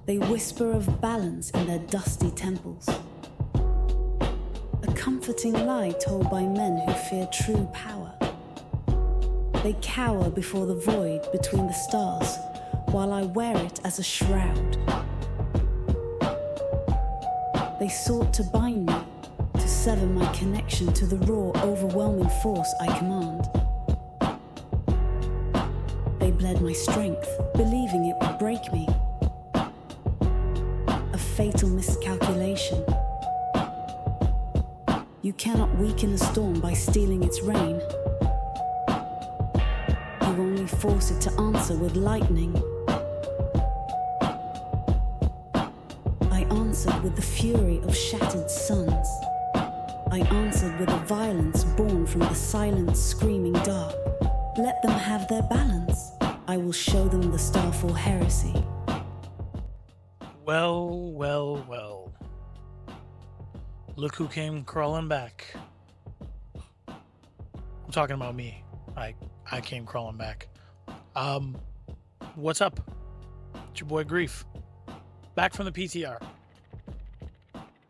They whisper of balance in their dusty temples. A comforting lie told by men who fear true power. They cower before the void between the stars, while I wear it as a shroud. They sought to bind me, to sever my connection to the raw, overwhelming force I command. They bled my strength, believing it would break me. A fatal miscalculation. You cannot weaken a storm by stealing its rain. You only force it to answer with lightning. I answered with the fury of shattered suns. I answered with a violence born from the silent, screaming dark. Let them have their balance. I will show them the Starfall heresy. Well, well, well. Look who came crawling back. I'm talking about me. I came crawling back. What's up? It's your boy Grief. Back from the PTR.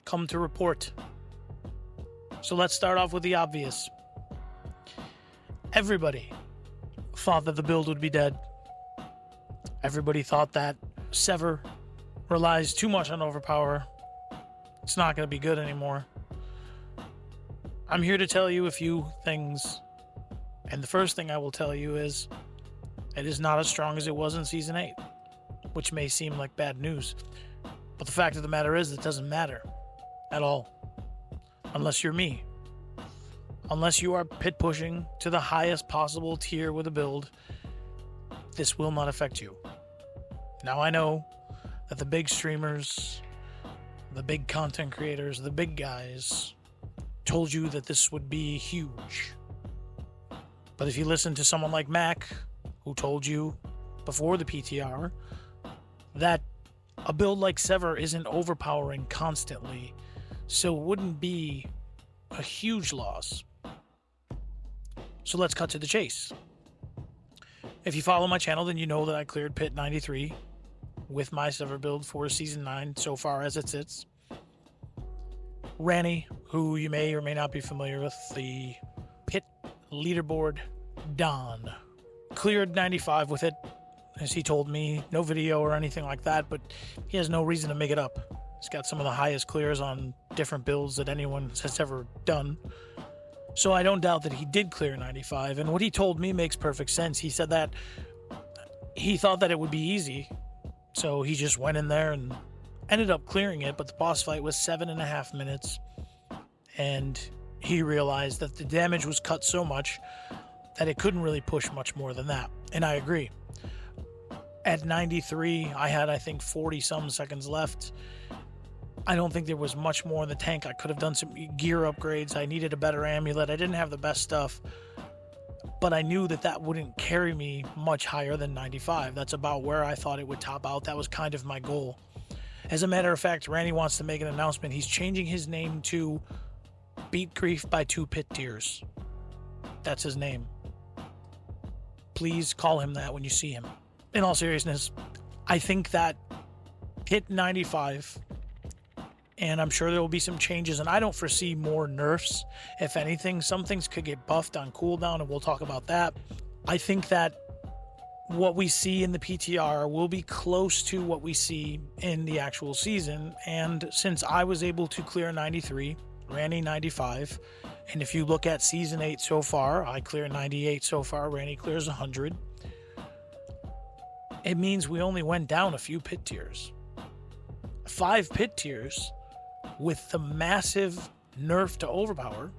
Come to report. So let's start off with the obvious. Everybody thought that the build would be dead. Everybody thought that Sever relies too much on overpower. It's not going to be good anymore. I'm here to tell you a few things. And the first thing I will tell you is it is not as strong as it was in Season 8, which may seem like bad news. But the fact of the matter is it doesn't matter at all. Unless you're me. Unless you are pit pushing to the highest possible tier with a build, this will not affect you. Now I know that the big streamers, the big content creators, the big guys told you that this would be huge. But if you listen to someone like Mac, who told you before the PTR that a build like Sever isn't overpowering constantly, so it wouldn't be a huge loss. So let's cut to the chase. If you follow my channel, then you know that I cleared Pit 93 with my Sever build for Season 9 so far as it sits. Ranny, who you may or may not be familiar with, the Pit leaderboard Don, cleared 95 with it, as he told me. No video or anything like that, but he has no reason to make it up. He's got some of the highest clears on different builds that anyone has ever done. So I don't doubt that he did clear 95, and what he told me makes perfect sense. He said that he thought that it would be easy, so he just went in there and ended up clearing it, but the boss fight was 7.5 minutes, and he realized that the damage was cut so much that it couldn't really push much more than that, and I agree. At 93, I had, I think, 40-some seconds left. I don't think there was much more in the tank. I could have done some gear upgrades. I needed a better amulet. I didn't have the best stuff, but I knew that that wouldn't carry me much higher than 95. That's about where I thought it would top out. That was kind of my goal. As a matter of fact, Randy wants to make an announcement. He's changing his name to Beat Grief by 2 Pit Tiers. That's his name. Please call him that when you see him. In all seriousness, I think that Pit 95, and I'm sure there will be some changes, and I don't foresee more nerfs. If anything, some things could get buffed on cooldown, and we'll talk about that. I think that what we see in the PTR will be close to what we see in the actual season, and since I was able to clear 93, Randy 95, and if you look at Season 8 so far, I clear 98 so far, Randy clears 100. It means we only went down a few pit tiers. 5 pit tiers with the massive nerf to overpower,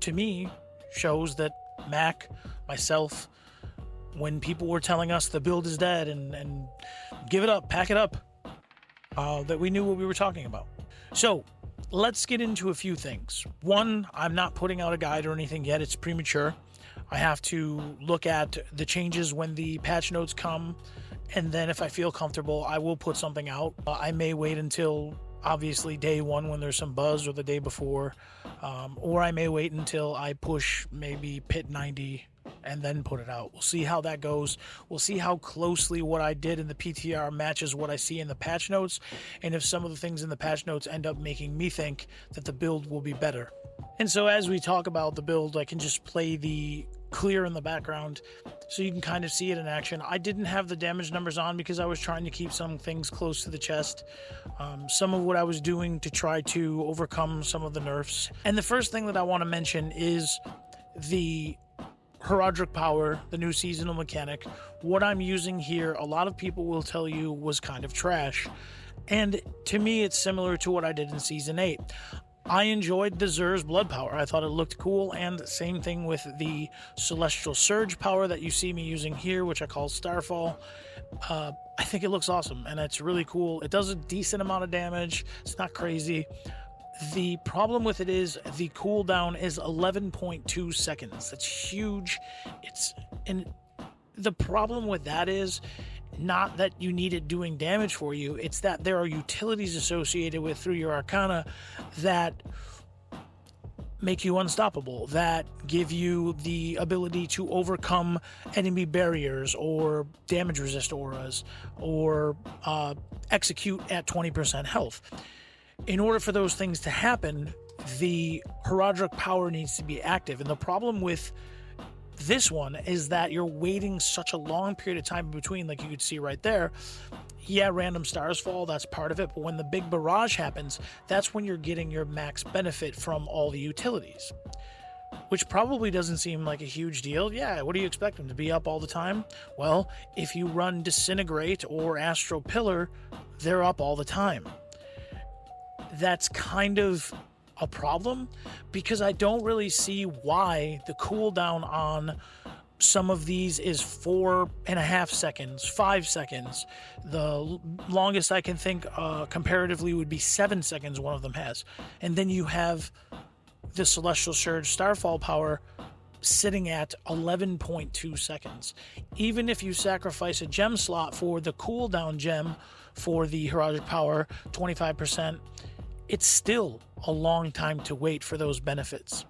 to me, shows that Mac, myself, when people were telling us the build is dead and give it up, pack it up, that we knew what we were talking about. So let's get into a few things. One, I'm not putting out a guide or anything yet. It's premature. I have to look at the changes when the patch notes come, and then if I feel comfortable, I will put something out. I may wait until obviously day one when there's some buzz, or the day before, or I may wait until I push maybe pit 90 and then put it out. We'll see how that goes. We'll see how closely what I did in the PTR matches what I see in the patch notes, and if some of the things in the patch notes end up making me think that the build will be better. And so as we talk about the build, I can just play the clear in the background so you can kind of see it in action. I didn't have the damage numbers on because I was trying to keep some things close to the chest. Some of what I was doing to try to overcome some of the nerfs. And the first thing that I want to mention is the Heraldric Power, the new seasonal mechanic. What I'm using here, a lot of people will tell you was kind of trash. And to me, it's similar to what I did in Season 8. I enjoyed the Zer's Blood Power. I thought it looked cool, and same thing with the Celestial Surge Power that you see me using here, which I call Starfall. I think it looks awesome, and it's really cool. It does a decent amount of damage. It's not crazy. The problem with it is the cooldown is 11.2 seconds. That's huge. And the problem with that is not that you need it doing damage for you, it's that there are utilities associated with through your Arcana that make you unstoppable, that give you the ability to overcome enemy barriers or damage resist auras or execute at 20% health. In order for those things to happen, the Heraldric Power needs to be active, and the problem with this one is that you're waiting such a long period of time in between, like you could see right there. Yeah, random stars fall, that's part of it, but when the big barrage happens, that's when you're getting your max benefit from all the utilities, which probably doesn't seem like a huge deal. Yeah, what do you expect them to be up all the time? Well, if you run Disintegrate or Astral Pillar, they're up all the time. That's kind of a problem, because I don't really see why the cooldown on some of these is 4.5 seconds, 5 seconds. The longest I can think comparatively would be 7 seconds one of them has. And then you have the Celestial Surge Starfall Power sitting at 11.2 seconds. Even if you sacrifice a gem slot for the cooldown gem for the Heraldric Power, 25%, it's still a long time to wait for those benefits.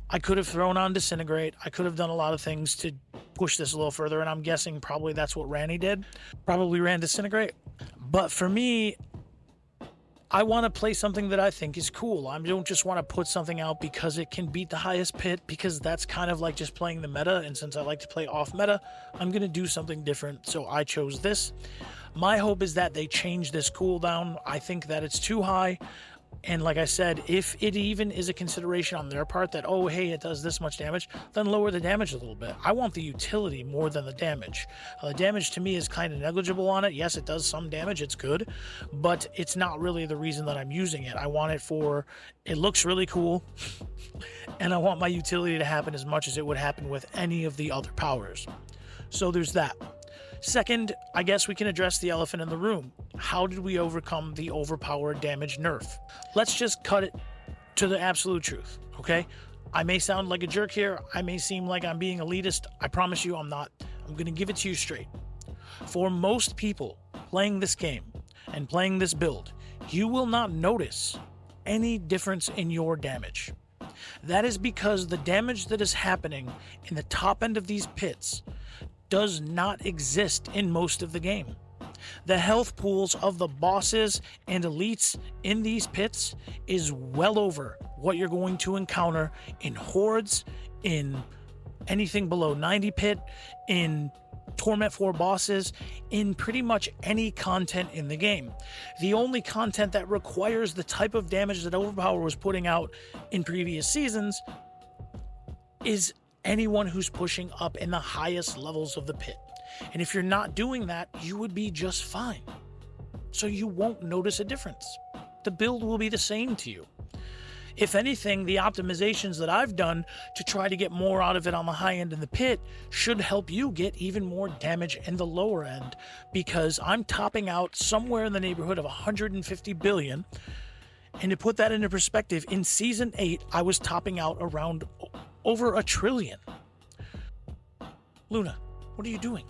I could have thrown on Disintegrate. I could have done a lot of things to push this a little further, and I'm guessing probably that's what Ranny did. Probably ran Disintegrate. But for me, I want to play something that I think is cool. I don't just want to put something out because it can beat the highest pit, because that's kind of like just playing the meta, and since I like to play off meta, I'm going to do something different, so I chose this. My hope is that they change this cooldown. I think that it's too high. And like I said, if it even is a consideration on their part that, oh, hey, it does this much damage, then lower the damage a little bit. I want the utility more than the damage. The damage to me is kind of negligible on it. Yes, it does some damage. It's good, but it's not really the reason that I'm using it. I want it for, it looks really cool, and I want my utility to happen as much as it would happen with any of the other powers. So there's that. Second, I guess we can address the elephant in the room. How did we overcome the overpowered damage nerf? Let's just cut it to the absolute truth, okay? I may sound like a jerk here. I may seem like I'm being elitist. I promise you I'm not. I'm going to give it to you straight. For most people playing this game and playing this build, you will not notice any difference in your damage. That is because the damage that is happening in the top end of these pits does not exist in most of the game. The health pools of the bosses and elites in these pits is well over what you're going to encounter in Hordes, in anything below 90 pit, in Torment 4 bosses, in pretty much any content in the game. The only content that requires the type of damage that Overpower was putting out in previous seasons is anyone who's pushing up in the highest levels of the pit. And if you're not doing that, you would be just fine. So you won't notice a difference. The build will be the same to you. If anything, the optimizations that I've done to try to get more out of it on the high end in the pit should help you get even more damage in the lower end, because I'm topping out somewhere in the neighborhood of 150 billion. And to put that into perspective, in Season 8, I was topping out around over 1 trillion. Luna, what are you doing?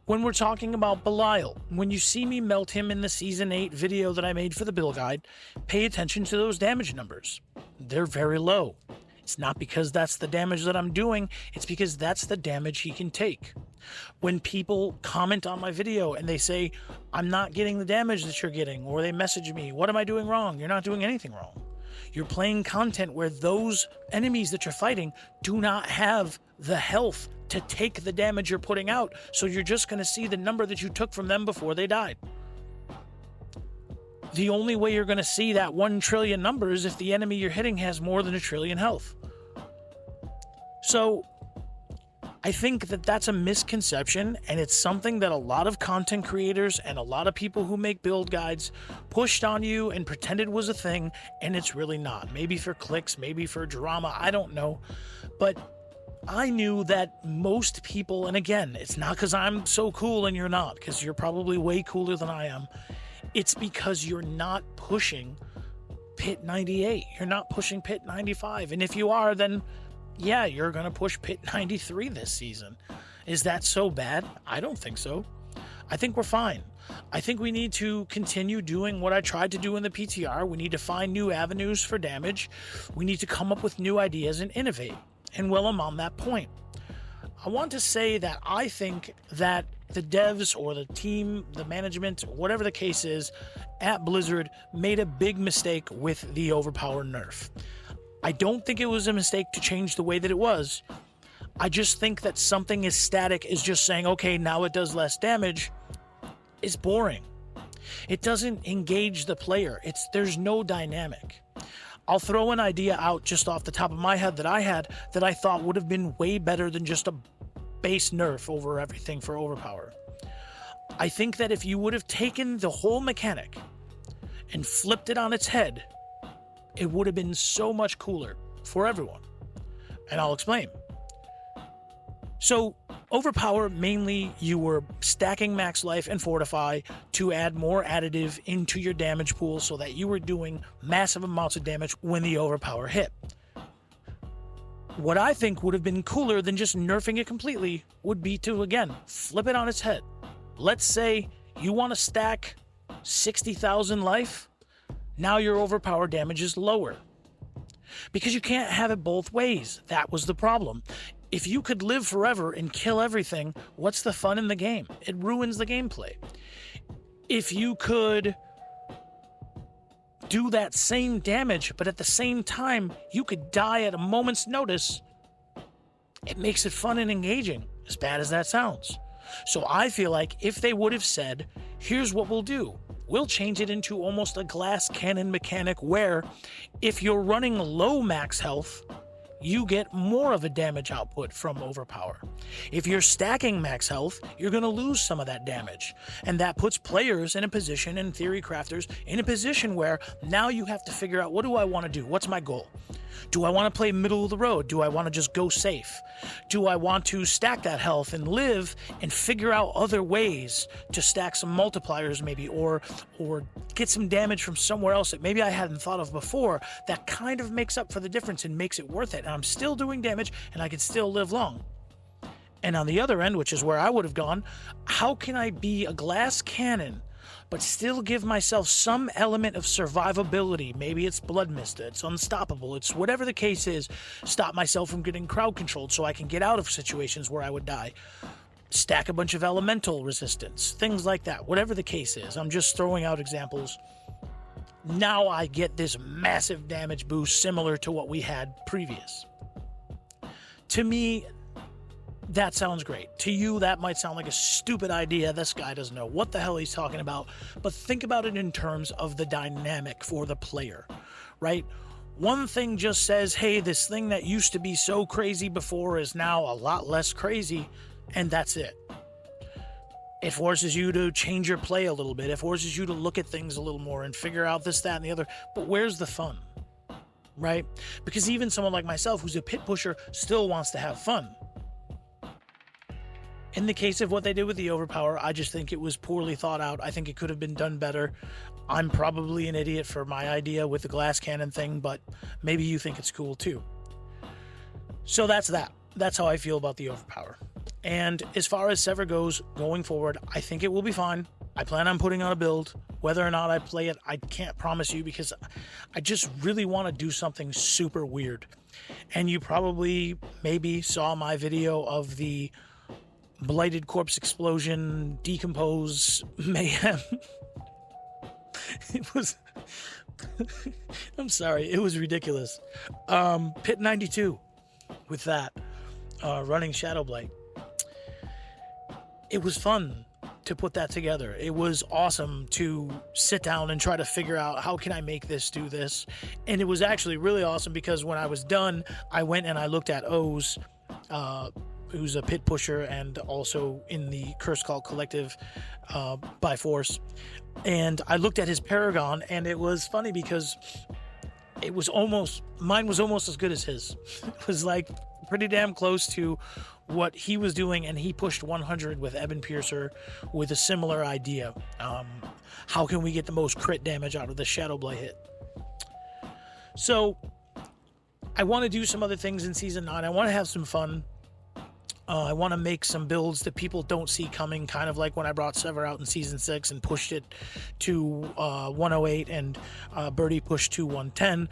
When we're talking about Belial, when you see me melt him in the Season 8 video that I made for the build guide, pay attention to those damage numbers. They're very low. It's not because that's the damage that I'm doing, it's because that's the damage he can take. When people comment on my video and they say, I'm not getting the damage that you're getting, or they message me, what am I doing wrong? You're not doing anything wrong. You're playing content where those enemies that you're fighting do not have the health to take the damage you're putting out, so you're just going to see the number that you took from them before they died. The only way you're going to see that 1 trillion number is if the enemy you're hitting has more than 1 trillion health. So I think that that's a misconception, and it's something that a lot of content creators and a lot of people who make build guides pushed on you and pretended was a thing, and it's really not. Maybe for clicks, maybe for drama, I don't know. But I knew that most people, and again, it's not because I'm so cool and you're not, because you're probably way cooler than I am. It's because you're not pushing Pit 98. You're not pushing Pit 95. And if you are, then yeah, you're going to push Pit 93 this season. Is that so bad? I don't think so. I think we're fine. I think we need to continue doing what I tried to do in the PTR. We need to find new avenues for damage. We need to come up with new ideas and innovate. And well, I'm on that point. I want to say that I think that the devs or the team, the management, whatever the case is, at Blizzard made a big mistake with the overpower nerf. I don't think it was a mistake to change the way that it was. I just think that something as static as just saying, okay, now it does less damage, is boring. It doesn't engage the player. There's no dynamic. I'll throw an idea out just off the top of my head that I had that I thought would have been way better than just a base nerf over everything for overpower. I think that if you would have taken the whole mechanic and flipped it on its head, it would have been so much cooler for everyone. And I'll explain. So, overpower, mainly you were stacking max life and fortify to add more additive into your damage pool so that you were doing massive amounts of damage when the overpower hit. What I think would have been cooler than just nerfing it completely would be to, again, flip it on its head. Let's say you want to stack 60,000 life, now your overpower damage is lower. Because you can't have it both ways. That was the problem. If you could live forever and kill everything, what's the fun in the game? It ruins the gameplay. If you could do that same damage, but at the same time, you could die at a moment's notice, it makes it fun and engaging, as bad as that sounds. So I feel like if they would have said, here's what we'll do. We'll change it into almost a glass cannon mechanic where if you're running low max health, you get more of a damage output from overpower. If you're stacking max health, you're going to lose some of that damage. And that puts players in a position, and theory crafters, in a position where now you have to figure out, what do I want to do? What's my goal? Do I want to play middle of the road? Do I want to just go safe? Do I want to stack that health and live and figure out other ways to stack some multipliers maybe, or get some damage from somewhere else that maybe I hadn't thought of before that kind of makes up for the difference and makes it worth it. And I'm still doing damage and I can still live long. And on the other end, which is where I would have gone, how can I be a glass cannon but still give myself some element of survivability? Maybe it's blood mist, it's unstoppable, it's whatever the case is. Stop myself from getting crowd controlled so I can get out of situations where I would die. Stack a bunch of elemental resistance, things like that, whatever the case is. I'm just throwing out examples. Now I get this massive damage boost similar to what we had previous. To me, that sounds great. To you, that might sound like a stupid idea. This guy doesn't know what the hell he's talking about. But think about it in terms of the dynamic for the player, right? One thing just says, hey, this thing that used to be so crazy before is now a lot less crazy, and that's it. It forces you to change your play a little bit. It forces you to look at things a little more and figure out this, that, and the other. But where's the fun, right? Because even someone like myself, who's a pit pusher, still wants to have fun. In the case of what they did with the overpower, I just think it was poorly thought out. I think it could have been done better. I'm probably an idiot for my idea with the glass cannon thing, but maybe you think it's cool too. So that's that. That's how I feel about the overpower. And as far as Sever goes going forward, I think it will be fine. I plan on putting on a build. Whether or not I play it, I can't promise you, because I just really want to do something super weird. And you probably maybe saw my video of the Blighted corpse explosion, decompose, mayhem. It was... I'm sorry, it was ridiculous. Pit 92 with that, running Shadow Blight. It was fun to put that together. It was awesome to sit down and try to figure out, how can I make this do this? And it was actually really awesome, because when I was done, I went and I looked at O's, who's a pit pusher and also in the Curse Cult Collective by Force. And I looked at his Paragon, and it was funny because it was almost, mine was almost as good as his. It was like pretty damn close to what he was doing, and he pushed 100 with Ebon Piercer with a similar idea. How can we get the most crit damage out of the Shadow Blight hit? So I want to do some other things in Season 9. I want to have some fun. I want to make some builds that people don't see coming, kind of like when I brought Sever out in Season 6 and pushed it to 108, and Birdie pushed to 110.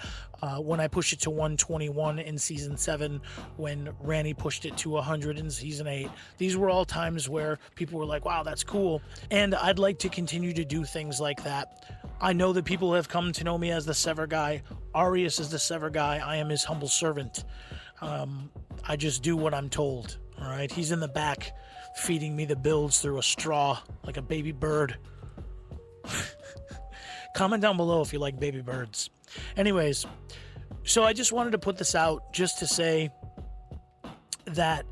When I pushed it to 121 in Season 7, when Ranny pushed it to 100 in Season 8. These were all times where people were like, wow, that's cool. And I'd like to continue to do things like that. I know that people have come to know me as the Sever guy. Arius is the Sever guy. I am his humble servant. I just do what I'm told. All right, he's in the back feeding me the builds through a straw like a baby bird. Comment down below if you like baby birds. Anyways, so I just wanted to put this out just to say that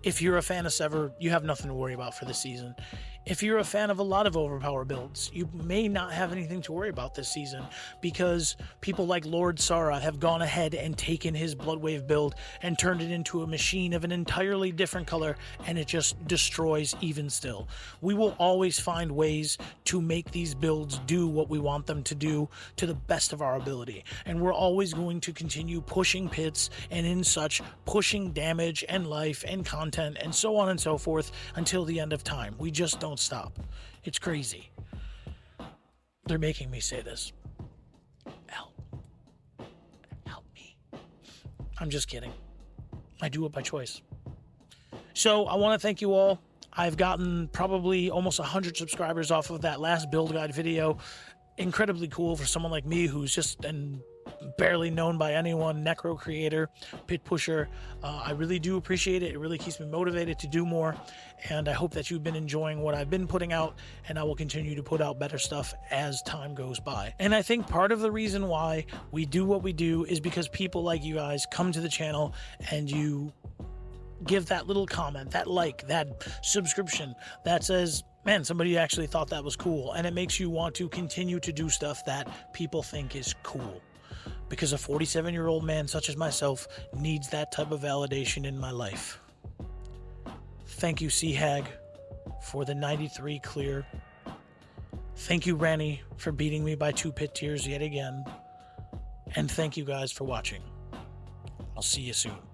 if you're a fan of Sever, you have nothing to worry about for this season. If you're a fan of a lot of overpower builds, you may not have anything to worry about this season, because people like Lord Sara have gone ahead and taken his Bloodwave build and turned it into a machine of an entirely different color, and it just destroys even still. We will always find ways to make these builds do what we want them to do to the best of our ability, and we're always going to continue pushing pits and in such, pushing damage and life and content and so on and so forth until the end of time. We just don't stop. It's crazy. They're making me say this. Help me. I'm just kidding. I do it by choice. So I want to thank you all. I've gotten probably almost 100 subscribers off of that last build guide video. Incredibly cool for someone like me, who's just barely known by anyone, necro creator, pit pusher. I really do appreciate it. It really keeps me motivated to do more, and I hope that you've been enjoying what I've been putting out, and I will continue to put out better stuff as time goes by. And I think part of the reason why we do what we do is because people like you guys come to the channel and you give that little comment, that like, that subscription that says, man, somebody actually thought that was cool, and it makes you want to continue to do stuff that people think is cool. Because a 47-year-old man such as myself needs that type of validation in my life. Thank you, Seahag, for the 93 clear. Thank you, Ranny, for beating me by 2 pit tiers yet again. And thank you guys for watching. I'll see you soon.